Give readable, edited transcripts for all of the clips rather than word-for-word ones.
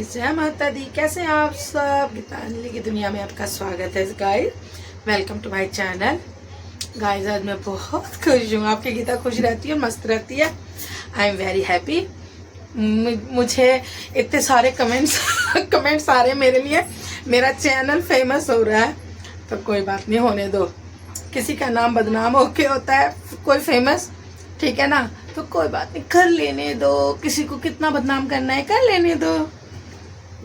Guys, जय माता दी। कैसे हैं आप सब? गीतांजलि की दुनिया में आपका स्वागत है guys. Welcome to my channel. Guys, आज मैं बहुत खुश हूँ। आपकी गीता खुश रहती है, मस्त रहती है। I am very happy. मुझे इतने सारे कमेंट्स आ रहे हैं मेरे लिए। मेरा चैनल फेमस हो रहा है, तो कोई बात नहीं, होने दो। किसी का नाम बदनाम होके होता है कोई फेमस, ठीक है ना? तो कोई बात नहीं, कर लेने दो। किसी को कितना बदनाम करना है, कर लेने दो।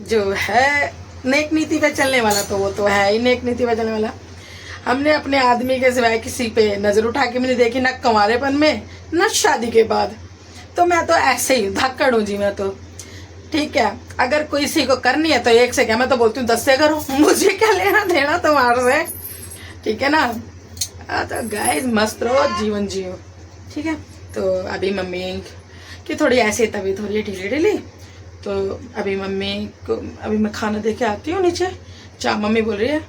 जो है नेक नीति पे चलने वाला, तो वो तो है ही नेक नीति पे चलने वाला। हमने अपने आदमी के सिवाय किसी पे नजर उठा के नहीं देखी, ना कंवारेपन में ना शादी के बाद। तो मैं तो ऐसे ही धक्कड़ हूँ जी, मैं तो। ठीक है, अगर कोई किसी को करनी है तो एक से क्या, मैं तो बोलती हूँ 10 से करो। मुझे क्या लेना देना तुम्हारे से, ठीक है ना? तो गाइस, मस्त रहो, जीवन जियो, ठीक है? तो अभी मम्मी की थोड़ी ऐसी तबीयत हो रही है, ढीली ढीली। तो अभी मम्मी को अभी मैं खाना दे के आती हूँ नीचे। मम्मी बोल रही है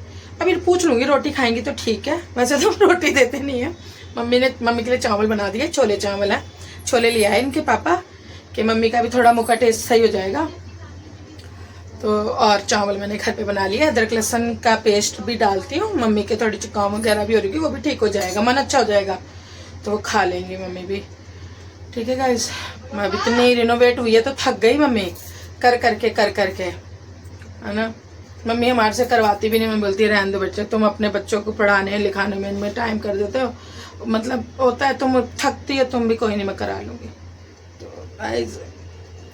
अभी पूछ लूँगी रोटी खाएंगी तो ठीक है, वैसे तो रोटी देते नहीं है। मम्मी के लिए चावल बना दिए, छोले चावल है। छोले लिया है इनके पापा कि मम्मी का भी थोड़ा मुँह का टेस्ट सही हो जाएगा। तो और चावल मैंने घर पे बना लिया। अदरक लहसुन का पेस्ट भी डालती हूँ। मम्मी के थोड़ी जुकाम वगैरह भी हो रही है, वो भी ठीक हो जाएगा, मन अच्छा हो जाएगा, तो वो खा लेंगी मम्मी भी, ठीक है गाइस? मैं अभी इतनी रिनोवेट हुई है तो थक गई मम्मी कर करके, है ना? मम्मी हमारे से करवाती भी नहीं। मैं बोलती रहने दो बच्चे, तुम अपने बच्चों को पढ़ाने लिखाने में इनमें टाइम कर देते हो, मतलब होता है तुम थकती है, तुम भी, कोई नहीं मैं करा लूँगी। तो गाइस,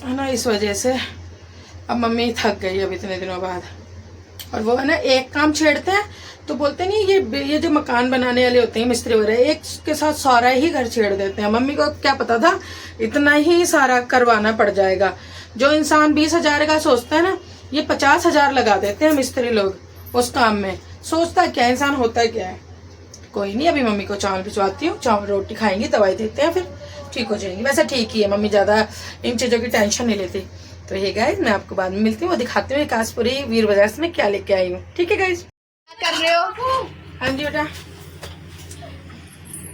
है ना, इस वजह से अब मम्मी थक गई अब इतने दिनों बाद। और वो है ना, एक काम छेड़ते हैं तो बोलते नहीं, ये जो मकान बनाने वाले होते हैं मिस्त्री वगैरह, एक के साथ सारा ही घर छेड़ देते हैं। मम्मी को क्या पता था इतना ही सारा करवाना पड़ जाएगा। जो इंसान 20,000 का सोचता है ना, ये 50,000 लगा देते हैं मिस्त्री लोग उस काम में। सोचता क्या इंसान, होता क्या है। कोई नहीं, अभी मम्मी को चावल भिजवाती हूँ, चावल रोटी खाएंगी, दवाई देते हैं, फिर ठीक हो जाएंगी। वैसे ठीक ही है, मम्मी ज्यादा इन चीजों की टेंशन नहीं लेती। तो ये गाइस, मैं आपको बाद में मिलती हूँ, वो दिखाती हूँ कासपुरी वीर बाजार से मैं क्या लेके आई हूँ, ठीक है गाइस? क्या कर रहे हो? हाँ जी बेटा,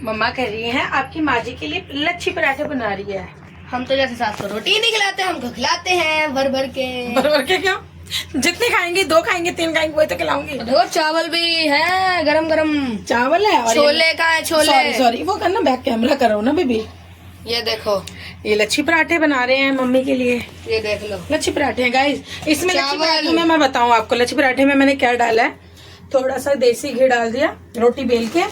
मम्मा कह रही है आपकी माँ जी के लिए लच्छी पराठे बना रही है। हम तो जैसे सास को रोटी नहीं खिलाते, हम खिलाते हैं भर भर के। भर भर के क्यों? जितनी खाएंगी, 2 खाएंगी 3 खाएंगी, वही तो खिलाऊंगी। देखो चावल भी है, गरम गरम चावल है और छोले का है। छोले सॉरी वो करना, बैक कैमरा करो ना बेबी। ये देखो, ये लच्छी पराठे बना रहे हैं मम्मी के लिए। ये देख लो, लच्छी पराठे हैं गाइस। इसमें लच्छी पराठे में मैं बताऊं आपको, लच्छी पराठे में मैंने क्या डाला है। थोड़ा सा देसी घी डाल दिया, रोटी बेल के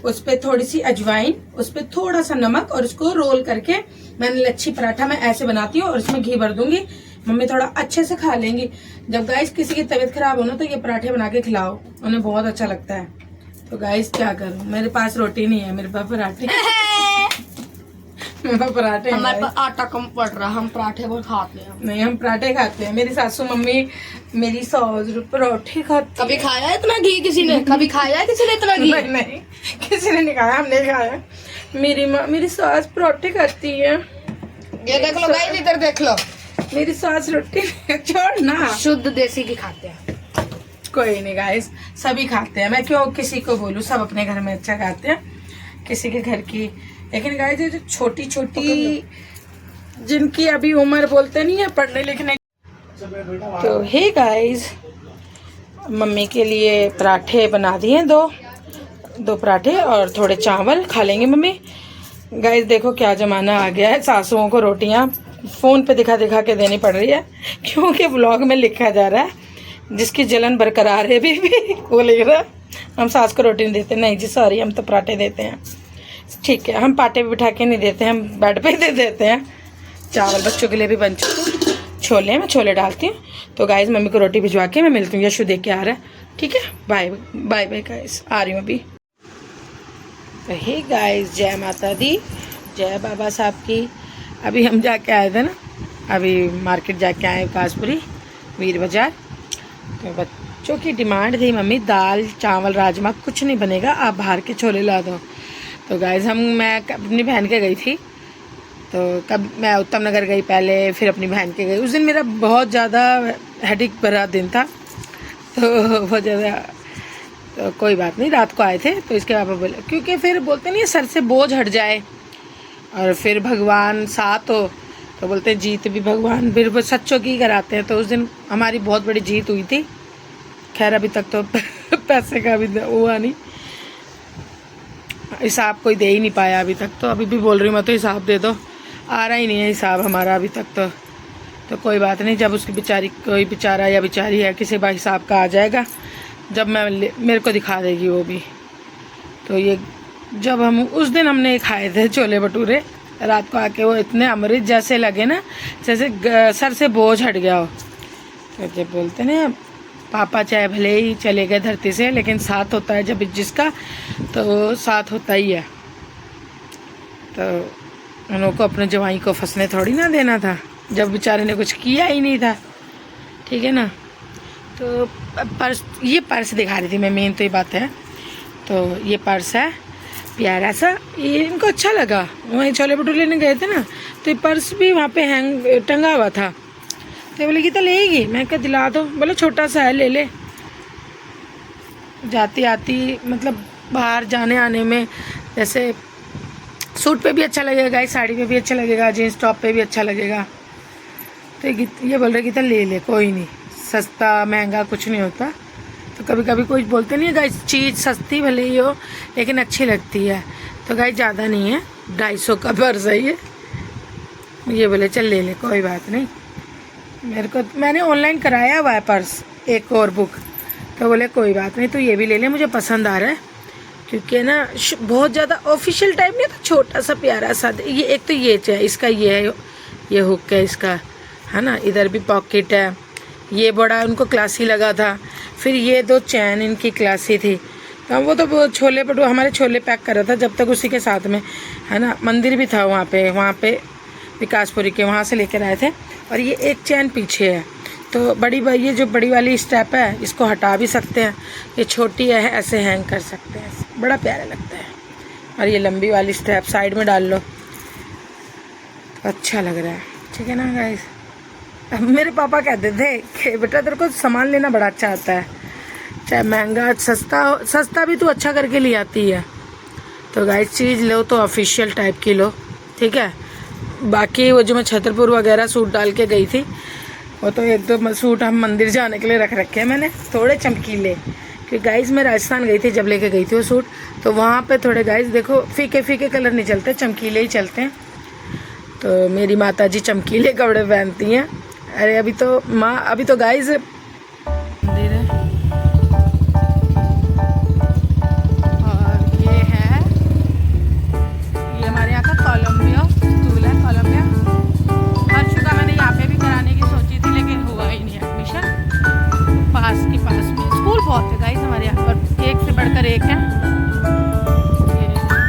उस पे थोड़ी सी अजवाइन, उस पे थोड़ा सा नमक, और उसको रोल करके मैंने लच्छी पराठा मैं ऐसे बनाती हूँ, और उसमें घी भर दूंगी। मम्मी थोड़ा अच्छे से खा लेंगी। जब गाइस किसी की तबीयत खराब हो ना, तो ये पराठे बना के खिलाओ, उन्हें बहुत अच्छा लगता है। तो गाइस क्या करूं, मेरे पास रोटी नहीं है, मेरे पास पराठे पराठे। हमारे पास आटा कम पड़ रहा, हम पराठे बहुत खाते हैं। नहीं, हम पराठे खाते हैं। मेरी सासू मम्मी, मेरी सास पराठे खाती। कभी खाया है इतना घी किसी ने? कभी खाया है किसी ने इतना घी? नहीं, किसी ने नहीं खाया, हमने खाया। मेरी सास पराठे खाती है। ये देख लो गाइस, इधर देख लो, मेरी सास रोटी छोड़ ना, शुद्ध देसी घी खाते हैं। कोई नहीं गाइस, सभी खाते हैं। मैं क्यों किसी को बोलूं, सब अपने घर में अच्छा खाते हैं, किसी के घर की। लेकिन गाइस, ये जो छोटी छोटी जिनकी अभी उम्र बोलते नहीं है पढ़ने लिखने, तो हे गाइस, मम्मी के लिए पराठे बना दिए, दो पराठे और थोड़े चावल खा लेंगे मम्मी। गाइस देखो क्या जमाना आ गया है, सासुओं को रोटियां फोन पे दिखा दिखा के देनी पड़ रही है, क्योंकि व्लॉग में लिखा जा रहा है जिसकी जलन बरकरार है भी वो लिख रहा है हम सास को रोटी नहीं देते। नहीं जी सॉरी, हम तो पराठे देते हैं, ठीक है? हम पाटे पे बिठा के नहीं देते, हम बेड पे दे देते हैं। चावल बच्चों के लिए भी बन चुके, छोले मैं छोले डालती हूँ। तो गाइस, मम्मी को रोटी भिजवा के मैं मिलती हूँ, यशु देख के आ रहा है, ठीक है? बाय बाय बाय गाइस, आ रही हूँ अभी। तो हे गाइस, जय माता दी, जय बाबा साहब की। अभी हम जाके आए थे ना, अभी मार्केट जाके आए कासपुरी वीर बाजार। तो बच्चों की डिमांड थी, मम्मी दाल चावल राजमा कुछ नहीं बनेगा, आप बाहर के छोले ला दो। तो गाइस, मैं अपनी बहन के गई थी, तो मैं उत्तम नगर गई पहले, फिर अपनी बहन के गई। उस दिन मेरा बहुत ज़्यादा हेडेक भरा दिन था, तो बहुत ज़्यादा, तो कोई बात नहीं, रात को आए थे। तो इसके पापा बोले, क्योंकि फिर बोलते नहीं सर से बोझ हट जाए, और फिर भगवान साथ हो तो बोलते हैं जीत भी भगवान फिर वो सच्चों की कराते हैं। तो उस दिन हमारी बहुत बड़ी जीत हुई थी। खैर अभी तक तो पैसे का भी हुआ नहीं, हिसाब कोई दे ही नहीं पाया अभी तक। तो अभी भी बोल रही हूँ मैं तो हिसाब दे दो, आ रहा ही नहीं है हिसाब हमारा अभी तक। तो कोई बात नहीं, जब उसकी बेचारी कोई बेचारा या बेचारी है किसी बा हिसाब का आ जाएगा, जब मेरे को दिखा देगी वो भी। तो ये जब हम उस दिन हमने खाए थे छोले भटूरे रात को आके, वो इतने अमृत जैसे लगे ना, जैसे सर से बोझ हट गया हो। तो जब बोलते ना पापा चाहे भले ही चले गए धरती से, लेकिन साथ होता है जब जिसका, तो साथ होता ही है। तो उनको अपने जवाई को फंसने थोड़ी ना देना था, जब बेचारे ने कुछ किया ही नहीं था, ठीक है ना। तो ये पर्स दिखा रही थी मैं, मेन तो ये बात है। तो ये पर्स है प्यारा सा, ये इनको अच्छा लगा। वहीं छोले भटूरे लेने गए थे ना, तो ये पर्स भी वहाँ पे हैंग टंगा हुआ था। तो बोले गीता लेगी, मैं क्या दिला दो, बोले छोटा सा है ले ले। जाती आती मतलब बाहर जाने आने में, जैसे सूट पे भी अच्छा लगेगा, साड़ी पे भी अच्छा लगेगा, जीन्स टॉप पे भी अच्छा लगेगा। तो ये बोल रहे गीता ले ले, कोई नहीं, सस्ता महंगा कुछ नहीं होता। तो कभी कभी कोई बोलते नहीं है गाइस, चीज़ सस्ती भले ही हो लेकिन अच्छी लगती है। तो गाइस ज़्यादा नहीं है, 250 का पर्स है ये बोले चल ले ले, कोई बात नहीं। मैंने ऑनलाइन कराया हुआ है पर्स, एक और बुक। तो बोले कोई बात नहीं, तो ये भी ले ले, मुझे पसंद आ रहा है। क्योंकि ना बहुत ज़्यादा ऑफिशियल टाइप नहीं, तो छोटा सा प्यारा सा। ये एक तो ये है इसका, ये हुक है इसका, है ना। इधर भी पॉकेट है, ये बड़ा उनको क्लासी लगा था। फिर ये 2 चैन इनकी क्लासी थी। तो वो तो छोले भटूरे हमारे छोले पैक कर रहा था जब तक, उसी के साथ में, है ना। मंदिर भी था वहाँ पे विकासपुरी के, वहाँ से लेकर आए थे। और ये एक चैन पीछे है, तो ये जो बड़ी वाली स्टेप है, इसको हटा भी सकते हैं। ये छोटी है, ऐसे हैंग कर सकते हैं, बड़ा प्यारा लगता है। और ये लंबी वाली स्टेप साइड में डाल लो, तो अच्छा लग रहा है, ठीक है ना गाइस। मेरे पापा कहते थे कि बेटा तेरे को सामान लेना बड़ा अच्छा आता है, चाहे महंगा सस्ता भी तू अच्छा करके ले आती है। तो गाइस चीज़ लो तो ऑफिशियल टाइप की लो, ठीक है। बाकी वो जो मैं छतरपुर वगैरह सूट डाल के गई थी, वो तो 1-2 सूट हम मंदिर जाने के लिए रख रखे हैं मैंने, थोड़े चमकीले। क्योंकि गाइस मैं राजस्थान गई थी जब लेके गई थी वो सूट, तो वहाँ पे थोड़े गाइस देखो फीके कलर नहीं चलते, चमकीले ही चलते हैं। तो मेरी माता जी चमकीले कपड़े पहनती हैं। अरे अभी तो गाइस मंदिर है, और ये हमारे यहाँ का कोलंबिया स्कूल है। कोलंबिया हर चुका मैंने यहाँ पे भी कराने की सोची थी, लेकिन हुआ ही नहीं एडमिशन। पास में स्कूल बहुत है गाइस हमारे यहाँ पर, एक से बढ़कर एक है।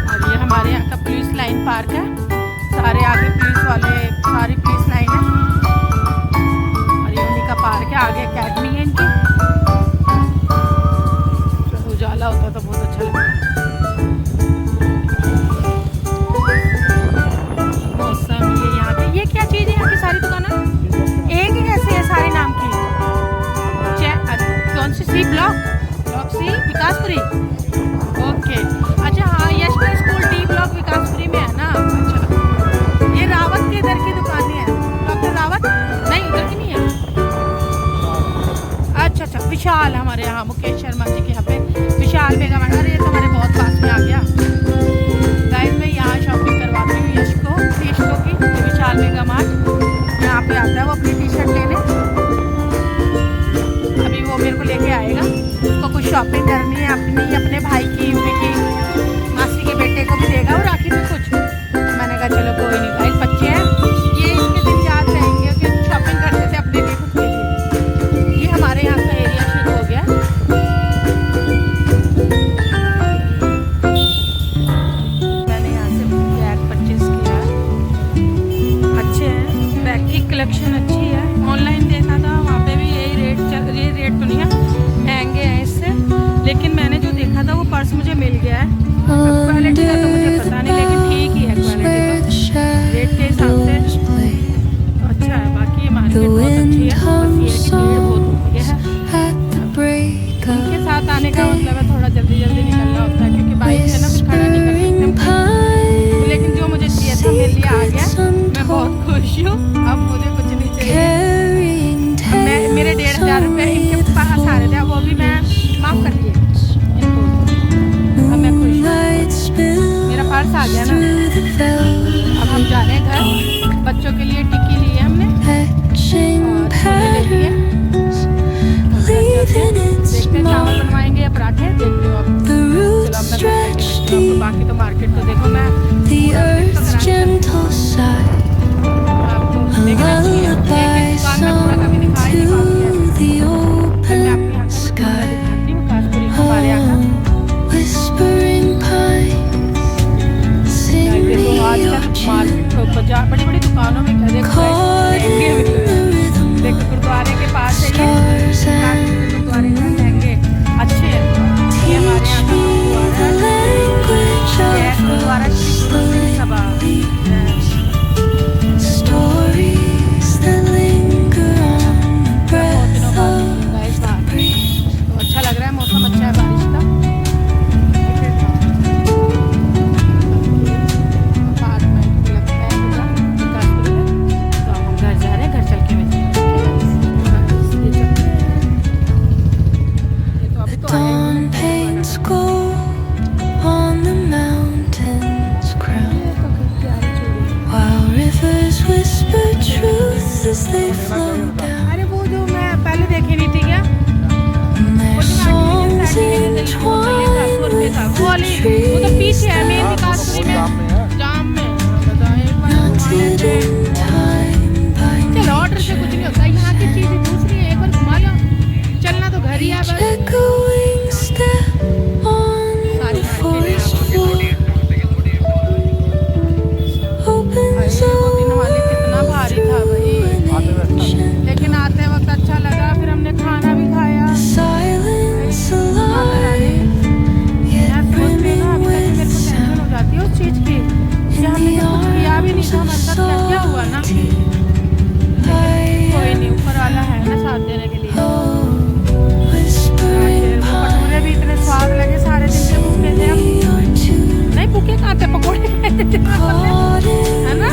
और ये हमारे यहाँ का पुलिस लाइन पार्क है, सारे आगे पुलिस वाले, सारी पुलिस लाइन है। पार्क है, आगे अकेडमी है इनकी। उजाला होता तो बहुत अच्छा लगता है। मौसम ये यहाँ पे, ये क्या चीज़ है यहाँ की सारी दुकानें एक ही कैसे है सारे नाम की। कौन सी C block C Vikaspuri, okay. अच्छा हाँ, Yashwant school D block Vikaspuri में है ना। अच्छा ये रावत के इधर की दुकानें हैं, डॉक्टर रावत नहीं, इधर की नहीं है। अच्छा विशाल हमारे यहाँ, मुकेश शर्मा जी के यहाँ पे विशाल मेगा मार्ट। अरे ये तो हमारे बहुत पास में आ गया गाइस। मैं यहाँ शॉपिंग करवाती हूँ यश को की, विशाल मेगा मार्ट यहाँ पे आता है वो अपनी टी-शर्ट लेने। अभी वो मेरे को लेके आएगा, उसको कुछ शॉपिंग करनी है अपने भाई की, यूपी की मासी के बेटे को भी देगा और राखी में कुछ। मैंने कहा चलो कोई नहीं भाई, बच्चे हैं ये, इनके दिन याद रहेंगे कि शॉपिंग करते थे अपने लिए खुद के लिए। ये हमारे यहाँ का एरिया शुरू हो गया। मैंने यहाँ से बैग परचेज किया, अच्छे हैं, बैग की कलेक्शन अच्छी है। ऑनलाइन देखा था, वहाँ पे भी यही रेट ये रेट तो नहीं है, महंगे हैं इससे, लेकिन मैंने जो देखा था वो पर्स मुझे मिल गया है। क्वालिटी का तो मुझे पता नहीं, लेकिन ठीक ही है क्वालिटी तो, रेट के हिसाब से तो अच्छा है। बाकी ये मार्केट बहुत अच्छी है, बस ये है कि भीड़ बहुत होती है। उनके साथ आने का मतलब है थोड़ा जल्दी निकलना होता है, क्योंकि बाइक से ना कुछ खड़ा नहीं कर सकते। लेकिन जो मुझे चाहिए था मेरे लिए आ गया, मैं बहुत खुश हूँ। पार्स आ गया ना। अब हम जा रहे हैं घर। बच्चों के लिए टिक्की ली है हमने और छोले ले लिए। देखते हैं चावल बनवाएंगे या पराठे, देखते हो आप। चलो अब मैं आपको बाकी तो मार्केट तो देखो मैं आपको लेकिन अच्छी है। एक दुकान में थोड़ा कभी दिखाई नहीं पाती है। मैं आपको यहाँ से दिखाती हूँ काशपुरी को हमारे यहाँ। देखो आजकल मार्केट बाजार बड़ी बड़ी दुकानों में क्या देखो लहंगे मिल रहे हैं। देखो गुरुद्वारे के पास है ये गुरुद्वारे में लहंगे अच्छे हैं। ये हमारे यहाँ का गुरुद्वारा सभा तो अच्छा लग रहा है, मौसम अच्छा है बारिश का। अरे वो जो मैं पहले देखी नहीं थी क्या, वो तो पीछे है मेन काशपुरी में जाम में। चलो ऑर्डर से कुछ नहीं होता, यहाँ की चीजें दूसरी है। एक बार घुमा लो, चलना तो घर ही है बस। कितना भारी था भाई, लेकिन आते वक्त अच्छा लगा। फिर हमने खाना भी खाया। मेरे को टेंशन हो जाती है उस चीज की, हमने कुछ किया भी नहीं था। हमारे साथ क्या क्या हुआ ना, कोई नहीं, ऊपर वाला है ना साथ देने के लिए। वो भटूरे भी इतने स्वाद लगे, सारे दिन से भूखे थे हम। नहीं भूखे कहाँ थे, पकौड़े खाते थे है ना।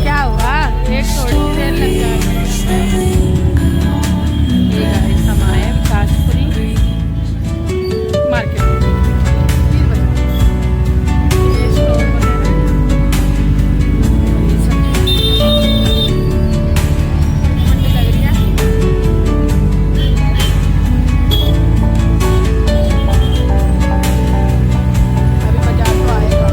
क्या हुआ, एक थोड़ी देर लग जाएगी। ये गाइस हम आए काशपुरी मार्केट में। ये स्टोर वगैरह ये सब मंडी लग रही है। अभी बाजार तो आएगा।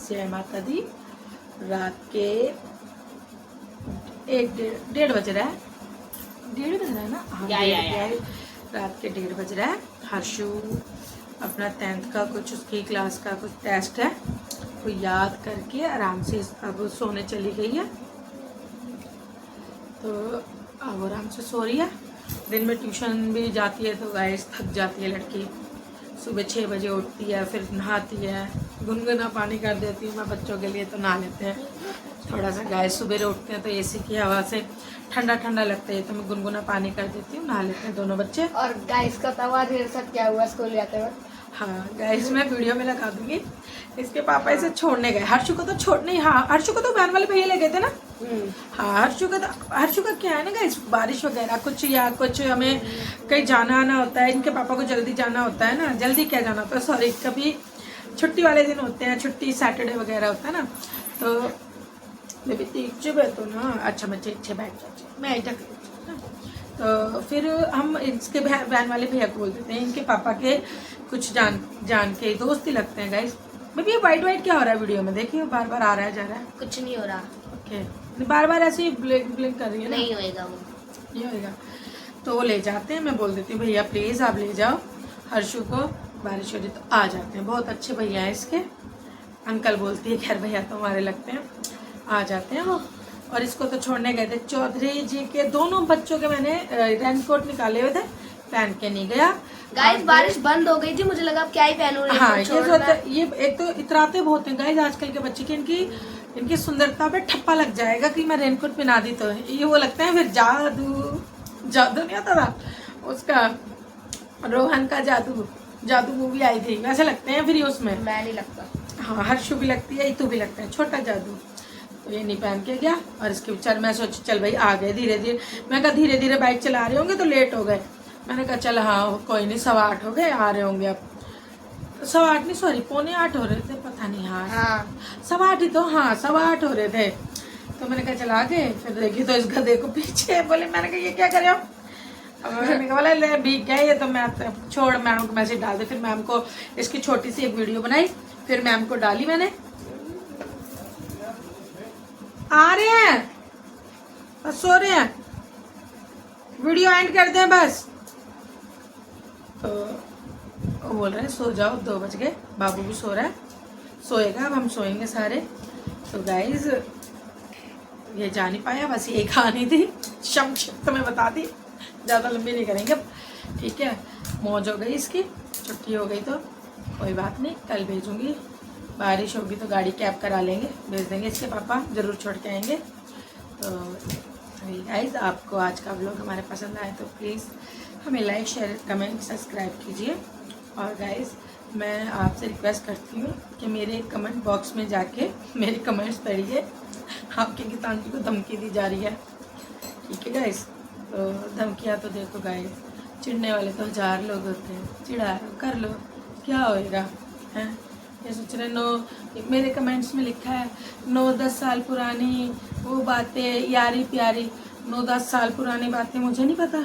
जय माता दी। रात के 1-1:30 बज रहा है, 1:30 बज रहा है ना। हाँ, रात के 1:30 बज रहा है। हर्षु अपना 10th का कुछ उसकी क्लास का कुछ टेस्ट है, वो याद करके आराम से अब सोने चली गई है। तो अब आराम से सो रही है। दिन में ट्यूशन भी जाती है तो गाइस थक जाती है लड़की। सुबह 6 बजे उठती है, फिर नहाती है, गुनगुना पानी कर देती हूँ मैं बच्चों के लिए, तो नहा लेते हैं थोड़ा सा। गाइस सुबह उठते हैं तो एसी की हवा से ठंडा ठंडा लगता है, तो मैं गुनगुना पानी कर देती हूँ, नहा लेते हैं दोनों बच्चे। और गाइस का तवा ढेर सब क्या हुआ स्कूल जाते वक्त। हाँ गाइस मैं वीडियो में लगा दूंगी। इसके पापा इसे छोड़ने गए, हर्षु को तो छोड़ने, हाँ हर्षु को तो वैन वाले भैया ले गए थे ना। हाँ हर्षु का क्या है ना गाइस, बारिश वगैरह कुछ या कुछ हमें कहीं जाना आना होता है, इनके पापा को जल्दी जाना होता है ना, जल्दी क्या जाना होता है सॉरी, कभी छुट्टी वाले दिन होते हैं, छुट्टी सैटरडे वगैरह होता है ना, तो बेबी चुप है तो ना। अच्छा बच्चे अच्छे बैठ जाते, मैं ऐसा तो फिर हम इसके बहन वाले भैया को बोल देते हैं, इनके पापा के कुछ जान के दोस्त ही लगते हैं गाइस। बेबी ये वाइट क्या हो रहा है वीडियो में, देखिए बार बार आ रहा है जा रहा है। कुछ नहीं हो रहा। ओके, बार बार ऐसे ही ब्लिंक कर रही है ना? नहीं होएगा वो, ये होएगा। तो वो ले जाते हैं, मैं बोल देती हूँ भैया प्लीज़ आप ले जाओ हर्षु को, बारिश हो रही तो आ जाते हैं। बहुत अच्छे भैया हैं इसके, अंकल बोलती है, खैर भैया तो हमारे लगते हैं, आ जाते हैं वो। और इसको तो छोड़ने गए थे चौधरी जी के, दोनों बच्चों के मैंने रेनकोट निकाले हुए थे, पहन के नहीं गया। गाइस बारिश बंद हो गई थी, मुझे लगा अब क्या ही पहनूं। हाँ ये एक तो इतराते बहुत हैं गाइस आजकल के बच्चे की, इनकी सुंदरता पे ठप्पा लग जाएगा कि मैं रेनकोट पहना दी तो ये वो लगता है फिर जादू नहीं आता था उसका, रोहन का जादू मूवी आई थी, वैसे लगते हैं फिर ये उसमें। मैं नहीं लगता। हाँ हर्षु भी लगती है, इतू भी लगता है, छोटा जादू। तो ये नहीं पहन के गया और इसके विचार मैं सोची चल भाई आ गए धीरे धीरे, मैं कहा धीरे धीरे बाइक चला रहे होंगे तो लेट हो गए, मैंने कहा चल हाँ कोई नहीं 8:15 हो गए, आ रहे होंगे अब। 8:15 नहीं सॉरी 7:45 हो रहे थे, पता नहीं। हाँ 8:15 ही तो, हाँ 8:15 हो रहे थे। तो मैंने कहा चला गए, फिर देखी तो इस गधे को पीछे बोले, मैंने कहा ये क्या करे हो, मैंने कहा बोला भीग गया ये तो, मैं छोड़ मैम को मैसेज डाल दे। फिर मैम को इसकी छोटी सी एक वीडियो बनाई, फिर मैम को डाली मैंने। आ रहे हैं बस, सो रहे हैं, वीडियो एंड कर दें बस। तो वो बोल रहे हैं सो जाओ, 2 बज गए, बाबू भी सो रहा है, सोएगा, अब हम सोएंगे सारे। तो गाइज ये जा नहीं पाया, बस ये कहानी थी, संक्षिप्त में बता दी, ज़्यादा लंबी नहीं करेंगे अब, ठीक है। मौज हो गई इसकी, छुट्टी हो गई तो कोई बात नहीं, कल भेजूंगी, बारिश होगी तो गाड़ी कैब करा लेंगे, भेज देंगे, इसके पापा ज़रूर छोड़ के आएंगे। तो गाइज आपको आज का व्लॉग हमारे पसंद आए तो प्लीज़ हमें लाइक शेयर कमेंट सब्सक्राइब कीजिए। और गाइज मैं आपसे रिक्वेस्ट करती हूँ कि मेरे कमेंट बॉक्स में जाके मेरे कमेंट्स पढ़िए, आपके गीतांजलि को धमकी दी जा रही है, ठीक है गाइज। तो धमकियाँ तो देखो गाइज, चिढ़ने वाले तो 1000 लोग होते हैं, चिढ़ा कर लो, क्या होएगा हैं। ये सोच रहे 9, मेरे कमेंट्स में लिखा है 9-10 साल पुरानी वो बातें यारी प्यारी, 9-10 साल पुरानी बातें मुझे नहीं पता।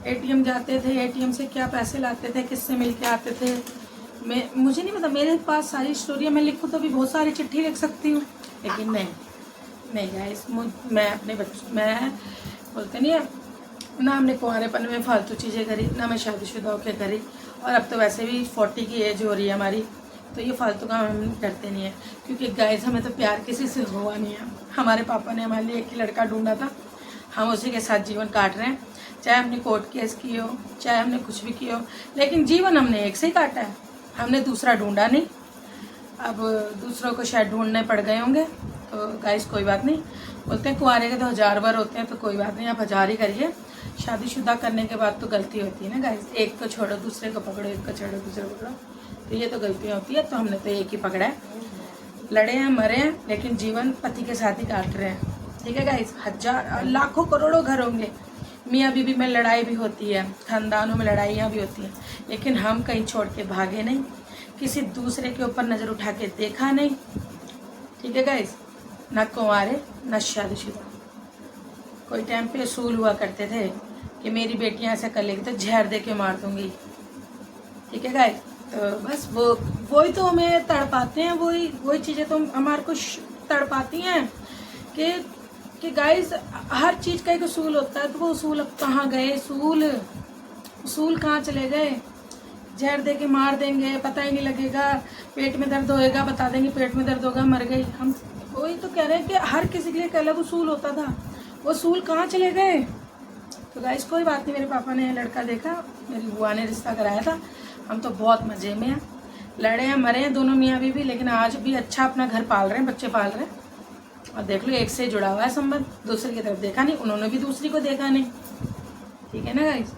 एटीएम जाते थे, एटीएम से क्या पैसे लाते थे, किससे मिल के आते थे, मुझे नहीं पता, मेरे पास सारी स्टोरियाँ मैं लिखूँ तो भी बहुत सारी चिट्ठी लिख सकती हूँ, लेकिन नहीं गाइस, मैं अपने बच्चों, मैं बोलते नहीं है ना, हमने कुंवारेपन में फालतू चीज़ें करी ना, मैं शादीशुदा होकर करी, और अब तो वैसे भी 40 की एज हो रही है हमारी, तो ये फालतू काम हम करते नहीं है, क्योंकि गाइस हमें तो प्यार किसी से हुआ नहीं है, हमारे पापा ने हमारे लिए एक ही लड़का ढूंढा था, हम उसी के साथ जीवन काट रहे हैं, चाहे हमने कोर्ट केस किए हो, चाहे हमने कुछ भी किया हो, लेकिन जीवन हमने एक से ही काटा है, हमने दूसरा ढूंढा नहीं। अब दूसरों को शायद ढूंढने पड़ गए होंगे, तो गाइस कोई बात नहीं, बोलते हैं कुंवारे के तो 1000 बार होते हैं, तो कोई बात नहीं, आप 1000 ही करिए। शादीशुदा करने के बाद तो गलती होती है ना गाइस, एक को छोड़ो दूसरे को पकड़ो, एक को छोड़ो दूसरे को पकड़ो, तो ये तो गलतियाँ होती है। तो हमने तो एक ही पकड़ा है, लड़े हैं मरे हैं, लेकिन जीवन पति के साथ ही काट रहे हैं, ठीक है गाइस। 1000 लाखों करोड़ों घर होंगे, मियाँ बीवी में लड़ाई भी होती है, खानदानों में लड़ाइयाँ भी होती हैं, लेकिन हम कहीं छोड़ के भागे नहीं, किसी दूसरे के ऊपर नज़र उठा के देखा नहीं, ठीक है गाइस। ना कुंवारे ना शादीशुदा। कोई टाइम पे असूल हुआ करते थे कि मेरी बेटियां ऐसा कर लेगी तो जहर दे के मार दूंगी, ठीक है गाइस। तो बस वही तो हमें तड़पाते हैं, वही चीज़ें तो हमारे को तड़पाती हैं कि गाइस हर चीज़ का एक असूल होता है, तो वो असूल अब कहाँ गए, असूल कहाँ चले गए। जहर दे के मार देंगे, पता ही नहीं लगेगा, पेट में दर्द होएगा, बता देंगे पेट में दर्द होगा, मर गई। हम वही तो कह रहे हैं कि हर किसी के लिए एक अलग असूल होता था, वो असूल कहाँ चले गए। तो गाइस कोई बात नहीं, मेरे पापा ने लड़का देखा, मेरी बुआ ने रिश्ता कराया था, हम तो बहुत मज़े में हैं, लड़े हैं मरे हैं दोनों मियाँ बीवी, लेकिन आज भी अच्छा अपना घर पाल रहे हैं, बच्चे पाल रहे हैं। और देख लो एक से जुड़ा हुआ है संबंध, दूसरे की तरफ देखा नहीं, उन्होंने भी दूसरी को देखा नहीं, ठीक है ना गाइस।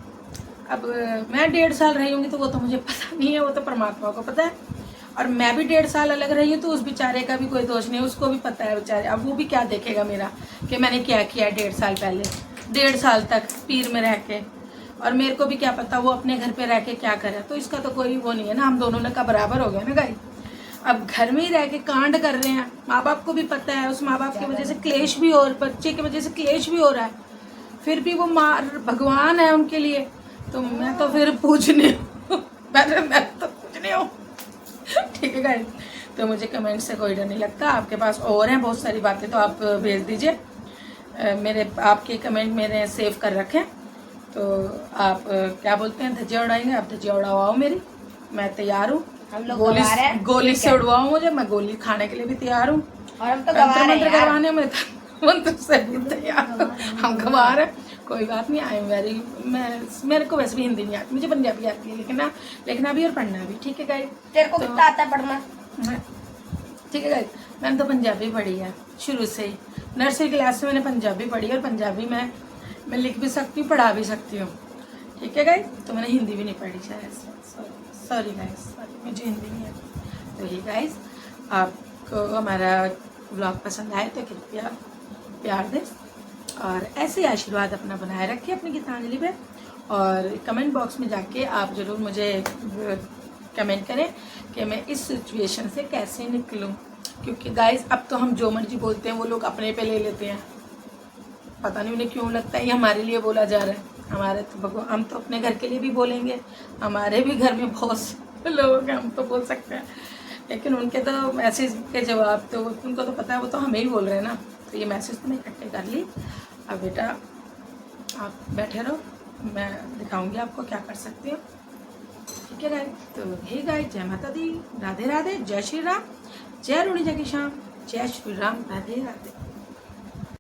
अब मैं 1.5 साल रही होंगी तो वो तो मुझे पता नहीं है, वो तो परमात्मा को पता है, और मैं भी 1.5 साल अलग रही हूँ तो उस बेचारे का भी कोई दोष नहीं, उसको भी पता है बेचारे। अब वो भी क्या देखेगा मेरा कि मैंने क्या किया 1.5 साल पहले, 1.5 साल तक पीर में रह के, और मेरे को भी क्या पता वो अपने घर पे रह के क्या करे। तो इसका तो कोई वो नहीं है ना, हम दोनों ने का बराबर हो गया ना गाइस। अब घर में ही रह के कांड कर रहे हैं, माँ बाप को भी पता है, उस माँ बाप की वजह से क्लेश भी हो, बच्चे की वजह से क्लेश भी हो रहा है, फिर भी वो भगवान है उनके लिए, तो मैं तो फिर पूछने मैं तो पूछने हूँ। ठीक है गाइस, तो मुझे कमेंट से कोई डर नहीं लगता। आपके पास और हैं बहुत सारी बातें तो आप भेज दीजिए, मेरे आपके कमेंट मेरे सेव कर रखें। तो आप क्या बोलते हैं, धज्जियाँ उड़ाएंगे, आप धज्जियाँ उड़ाओ मेरी, मैं तैयार हूँ। हम लोग गोली गंवार हैं, गोली ठीक से है। उड़वाओ मुझे, मैं गोली खाने के लिए भी तैयार हूँ, और हम तो तंत्र गंवार हैं मंत्र यार। करवाने में मंत्र से भी तैयार हूँ। हम गंवार हैं, कोई बात नहीं। आई एम वेरी, मेरे को वैसे भी हिंदी नहीं आती, मुझे पंजाबी आती है, लिखना भी और पढ़ना भी। ठीक है गाइस, तेरे को कितना आता है पढ़ना? ठीक है गाइस, मैंने तो पंजाबी पढ़ी है शुरू से ही, नर्सरी क्लास में मैंने पंजाबी पढ़ी और पंजाबी में मैं लिख भी सकती हूँ, पढ़ा भी सकती हूँ। ठीक है गाइस, तो मैंने हिंदी भी नहीं पढ़ी शायद, सॉरी गाइस, मुझे हिंदी नहीं आती। तो ये गाइस, आपको हमारा व्लॉग पसंद आए तो कृपया प्यार दें और ऐसे आशीर्वाद अपना बनाए रखिए अपनी गीतांजलि पे। और कमेंट बॉक्स में जाके आप ज़रूर मुझे कमेंट करें कि मैं इस सिचुएशन से कैसे निकलूं, क्योंकि गाइस अब तो हम जो मर्जी बोलते हैं वो लोग अपने पे ले लेते हैं, पता नहीं उन्हें क्यों लगता है ये हमारे लिए बोला जा रहा है। हमारे तो हम तो अपने घर के लिए भी बोलेंगे, हमारे भी घर में बहुत से लोग हैं, हम तो बोल सकते हैं, लेकिन उनके तो मैसेज के जवाब तो उनको तो पता है, वो तो हमें ही बोल रहे हैं ना। तो ये मैसेज तो मैं इकट्ठे कर ली। अब बेटा आप बैठे रहो, मैं दिखाऊंगी आपको क्या कर सकती हूँ। ठीक है गाइस, तो हे गाइस, जय माता दी, राधे राधे, जय श्री राम, जय रूणी जय की शाम, जय श्री राम, राधे राधे।